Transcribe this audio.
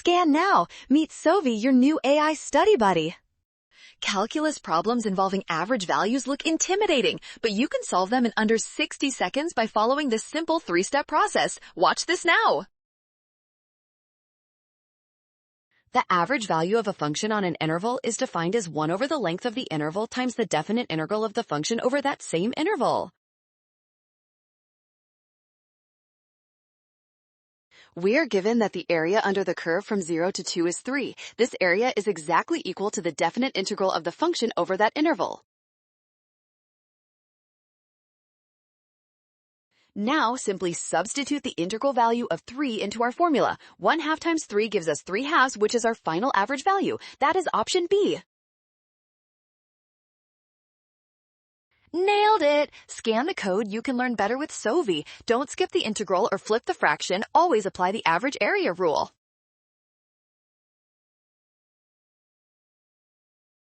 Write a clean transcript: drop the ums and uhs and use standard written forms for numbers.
Scan now. Meet Sovi, your new AI study buddy. Calculus problems involving average values look intimidating, but you can solve them in under 60 seconds by following this simple 3-step process. Watch this now. The average value of a function on an interval is defined as 1 over the length of the interval times the definite integral of the function over that same interval. We are given that the area under the curve from 0 to 2 is 3. This area is exactly equal to the definite integral of the function over that interval. Now, simply substitute the integral value of 3 into our formula. 1/2 times 3 gives us 3/2, which is our final average value. That is option B. Nailed it! Scan the code. You can learn better with Sovi. Don't skip the integral or flip the fraction. Always apply the average area rule.